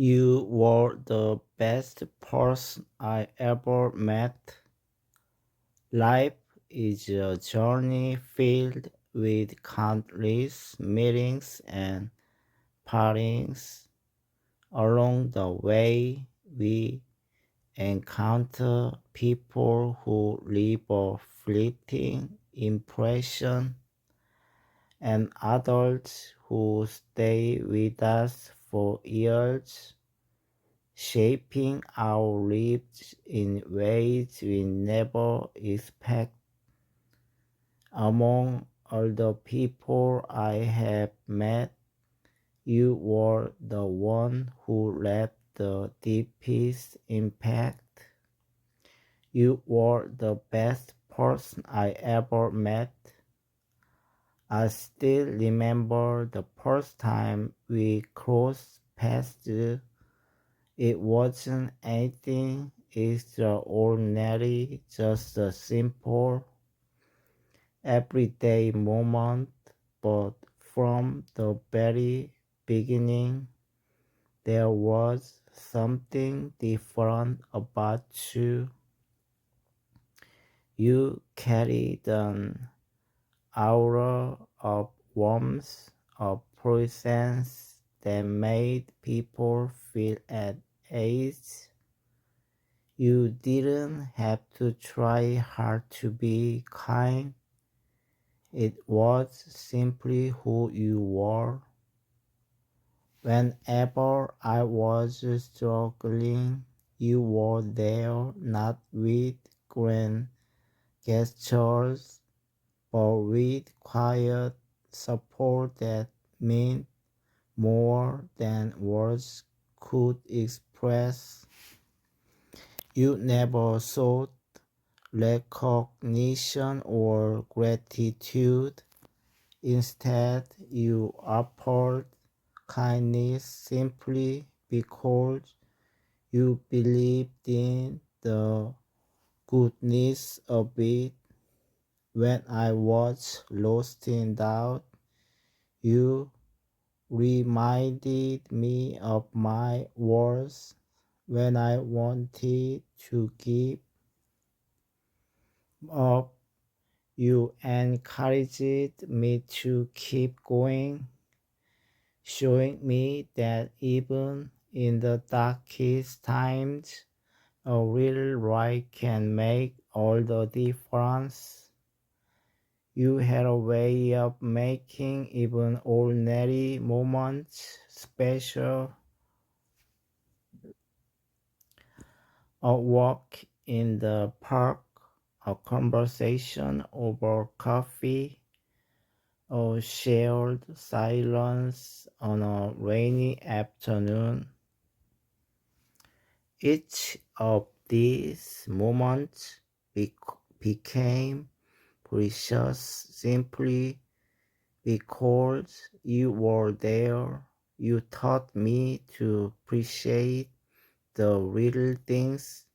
You were the best person I ever met. Life is a journey filled with countless meetings and partings. Along the way, we encounter people who leave a fleeting impression and others who stay with us for years, shaping our lives in ways we never expect. Among all the people I have met, you were the one who left the deepest impact. You were the best person I ever met. I still remember the first time we crossed paths. It wasn't anything extraordinary, just a simple, everyday moment. But from the very beginning, there was something different about you. You carried an aura of warmth, of presence that made people feel at ease. You didn't have to try hard to be kind. It was simply who you were. Whenever I was struggling, you were there, not with grand gestures, but with quiet support that meant more than words could express. You never sought recognition or gratitude. Instead, you offered kindness simply because you believed in the goodness of it. When I was lost in doubt, you reminded me of my worth. When I wanted to give up, you encouraged me to keep going, showing me that even in the darkest times, a real light can make all the difference. You had a way of making even ordinary moments special. A walk in the park, a conversation over coffee, a shared silence on a rainy afternoon. Each of these moments became precious simply because you were there. You taught me to appreciate the little things,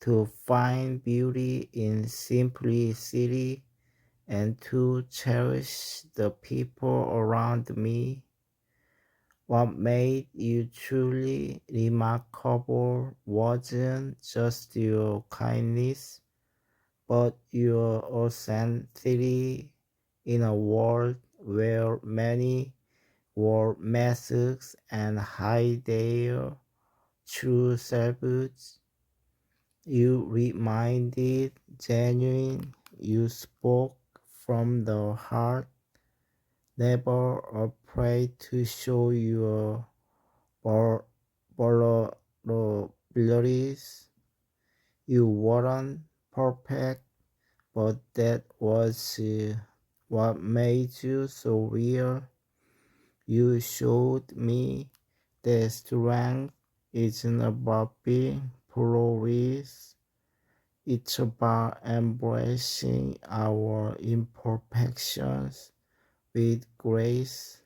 to find beauty in simplicity, and to cherish the people around me. What made you truly remarkable wasn't just your kindness, but your authenticity in a world where many wore masks and hide their true selves. You reminded genuine, you spoke from the heart, never afraid to show your vulnerabilities. You weren't perfect, but that was what made you so real. You showed me that strength isn't about being flawless. It's about embracing our imperfections with grace.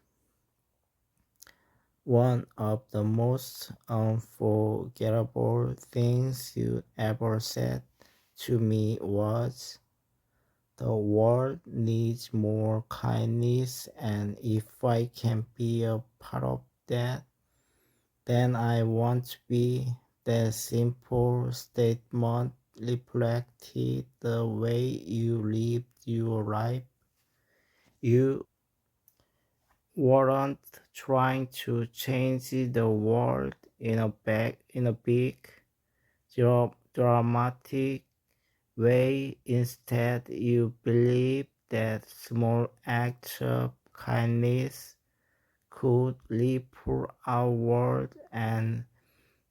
One of the most unforgettable things you ever said to me was, "The world needs more kindness, and if I can be a part of that, Then I want to be. That simple statement reflected the way you lived your life. You weren't trying to change the world in a big dramatic way. Instead, you believe that small acts of kindness could ripple outward and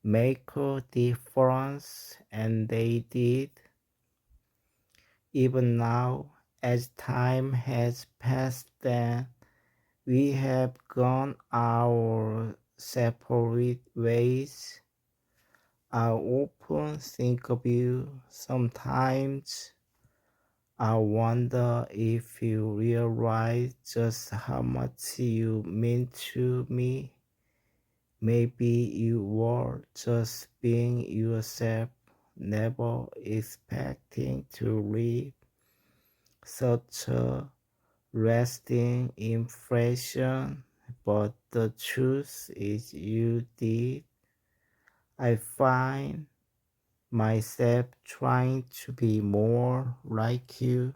make a difference, and they did. Even now, as time has passed, then we have gone our separate ways. I often think of you. Sometimes I wonder if you realize just how much you mean to me. Maybe you were just being yourself, never expecting to leave such a lasting impression. But the truth is, you did. I find myself trying to be more like you,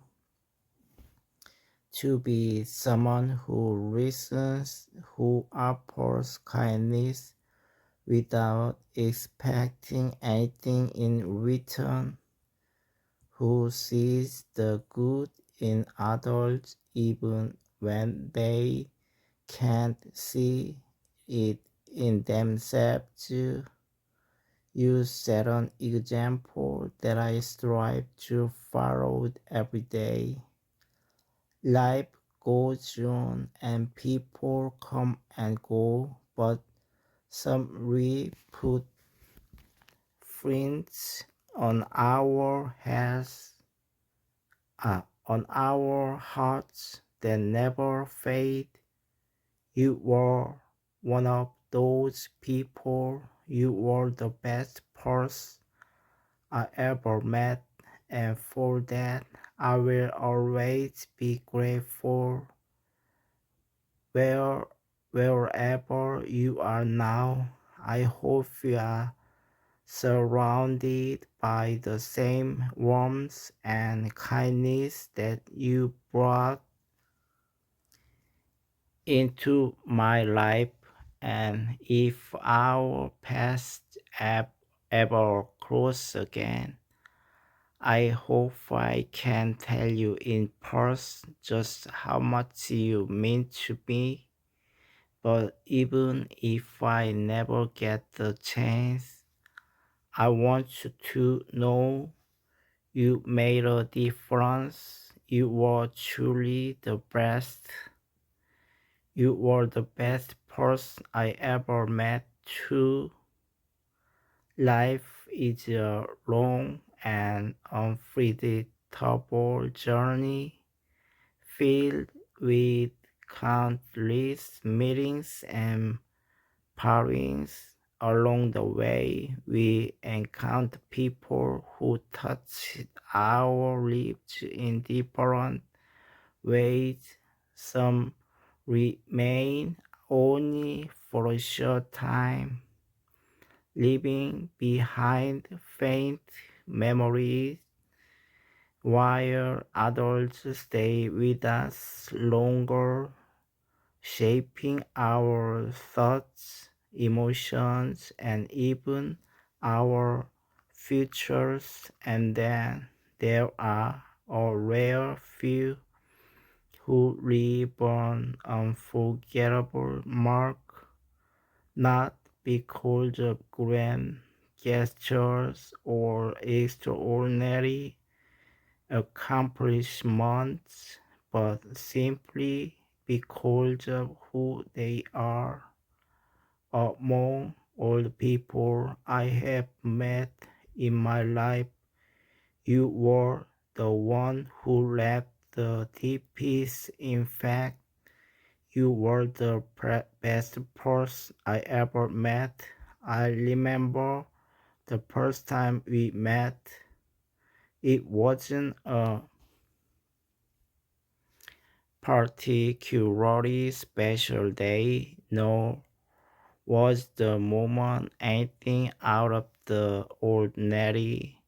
to be someone who listens, who offers kindness without expecting anything in return, who sees the good in others even when they can't see it in themselves too. You set an example that I strive to follow every day. Life goes on and people come and go, but some we put prints on our heads, on our hearts that never fade. You were one of those people. You were the best person I ever met, and for that I will always be grateful. Where, Wherever you are now, I hope you are surrounded by the same warmth and kindness that you brought into my life. And if our paths ever cross again, I hope I can tell you in person just how much you mean to me. But even if I never get the chance, I want you to know you made a difference. You were truly the best. You were the best person I ever met too. Life is a long and unpredictable journey filled with countless meetings and partings. Along the way, we encounter people who touch our lives in different ways. Some remain only for a short time, leaving behind faint memories, while others stay with us longer, shaping our thoughts, emotions, and even our futures. And then there are a rare few who leave an unforgettable mark, not because of grand gestures or extraordinary accomplishments, but simply because of who they are. Among all the people I have met in my life, you were the one who left the deepest impact. You were the best person I ever met. I remember the first time we met. It wasn't a particularly special day. No, Was the moment anything out of the ordinary?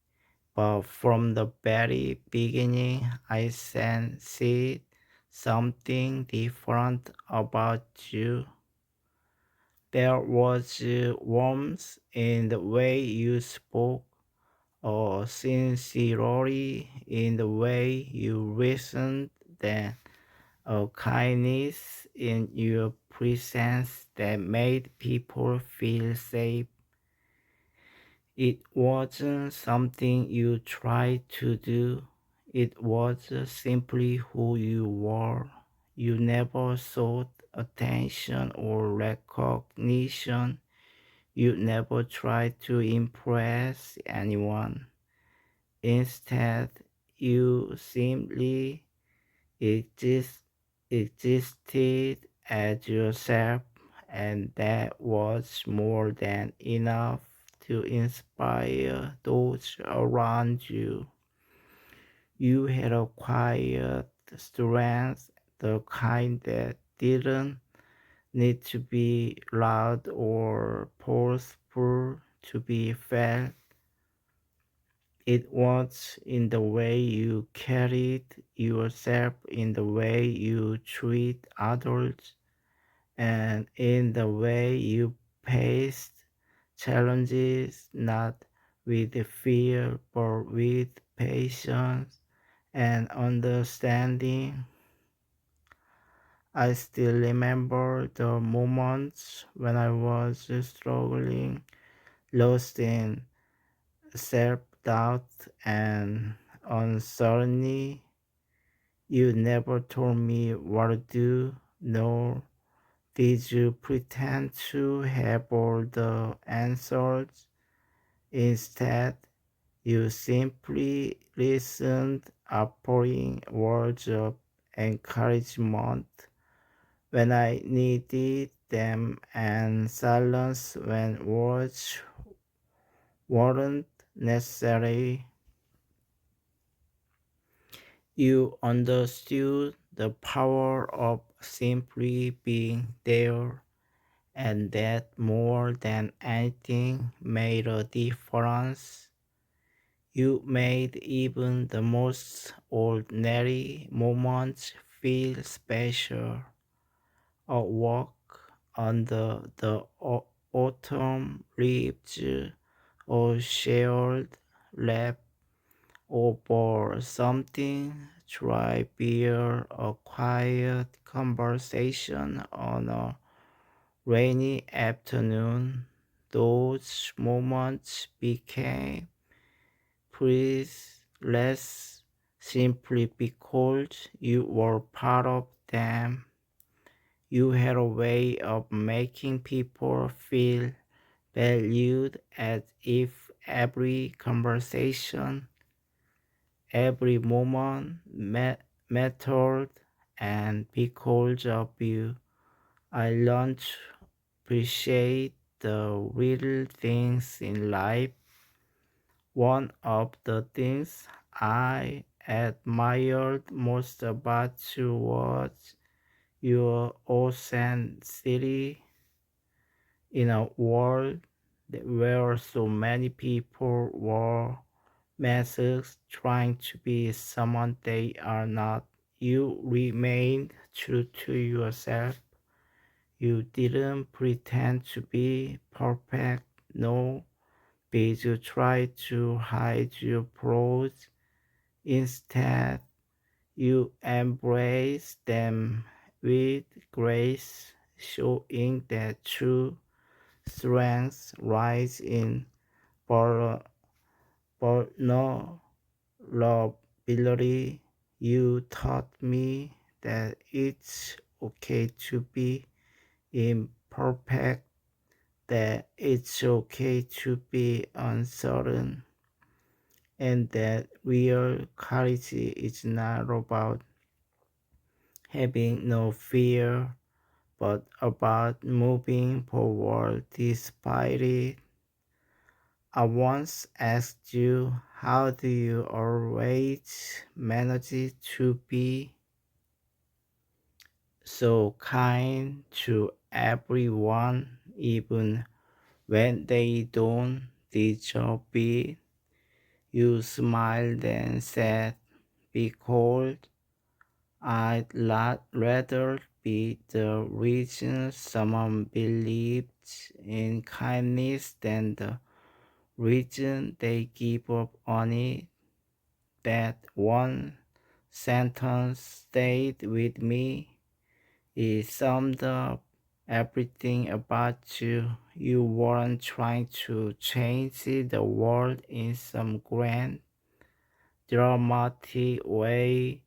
But from the very beginning, I sensed something different about you. There was warmth in the way you spoke, or sincerity in the way you listened, then a kindness in your presence that made people feel safe. It wasn't something you tried to do, it was simply who you were. You never sought attention or recognition. You never tried to impress anyone. Instead, you simply exist, existed as yourself, and that was more than enough to inspire those around you. You had a quiet strength, the kind that didn't need to be loud or forceful to be felt. It was in the way you carried yourself, in the way you treat others, and in the way you faced challenges, not with fear, but with patience and understanding. I still remember the moments when I was struggling, lost in self doubt and uncertainty. You never told me what to do, nor did you pretend to have all the answers. Instead, you simply listened, offering words of encouragement when I needed them and silence when words weren't necessary. You understood the power of simply being there, and that more than anything made a difference. You made even the most ordinary moments feel special. A walk under the autumn leaves, or shared laugh over something trivial, a quiet conversation on a rainy afternoon. Those moments became priceless simply because you were part of them. You had a way of making people feel valued, as if every conversation, every moment mattered, and because of you, I learned to appreciate the little things in life. One of the things I admired most about you was your authenticity. In a world where so many people were masks trying to be someone they are not, you remained true to yourself. You didn't pretend to be perfect, no, did you try to hide your flaws. Instead, you embrace them with grace, showing that true strength lies in vulnerability. You taught me that it's okay to be imperfect, that it's okay to be uncertain, and that real courage is not about having no fear, but about moving forward despite it. I once asked you, how do you always manage to be so kind to everyone even when they don't deserve it. You smiled and said, "Be cold. I'd rather be the reason someone believes in kindness than the reason they give up on it." That one sentence stayed with me. It summed up everything about you. You weren't trying to change the world in some grand, dramatic way.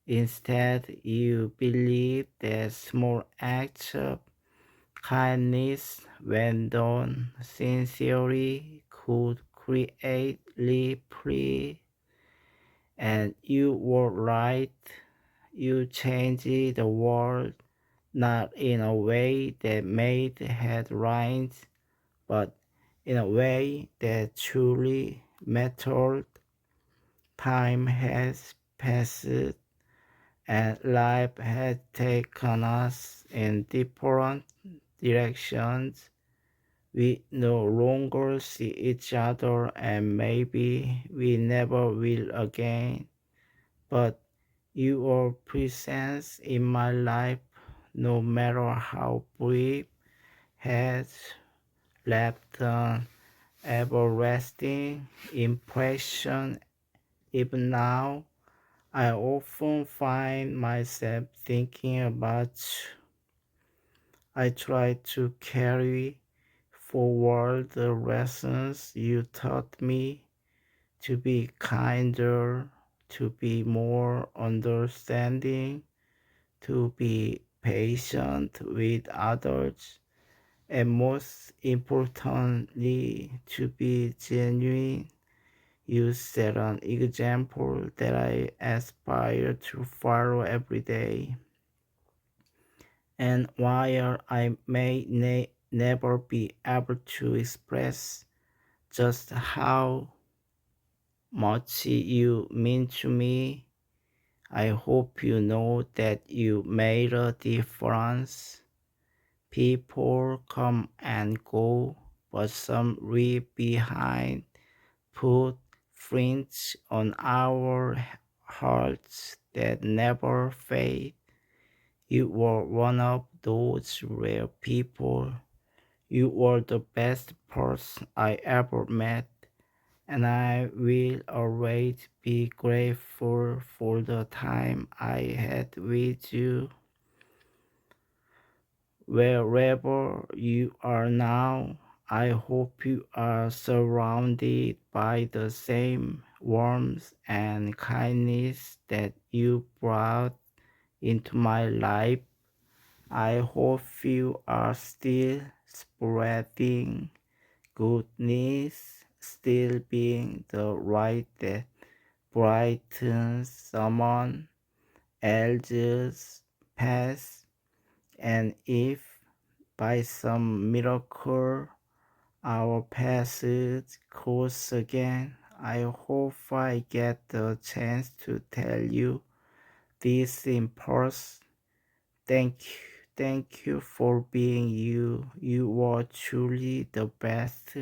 Instead, you believed that small acts of kindness, when done sincerely, could create ripple. And you were right. You changed the world, not in a way that made headlines, but in a way that truly mattered. Time has passed and life has taken us in different directions. We no longer see each other and maybe we never will again. But your presence in my life, no matter how brief, has left an everlasting impression. Even now, I often find myself thinking about I try to carry forward the lessons you taught me to be kinder, to be more understanding, to be patient with others, and most importantly, to be genuine. You set an example that I aspire to follow every day. And while I may never be able to express just how much you mean to me, I hope you know that you made a difference. People come and go, but some leave behind footprints on our hearts that never fade. You were one of those rare people. You were the best person I ever met, and I will always be grateful for the time I had with you. Wherever you are now, I hope you are surrounded by the same warmth and kindness that you brought into my life. I hope you are still spreading goodness, still being the light that brightens someone else's path. And if by some miracle our paths cross again, I hope I get the chance to tell you this in person. Thank you. Thank you for being you. You were truly the best.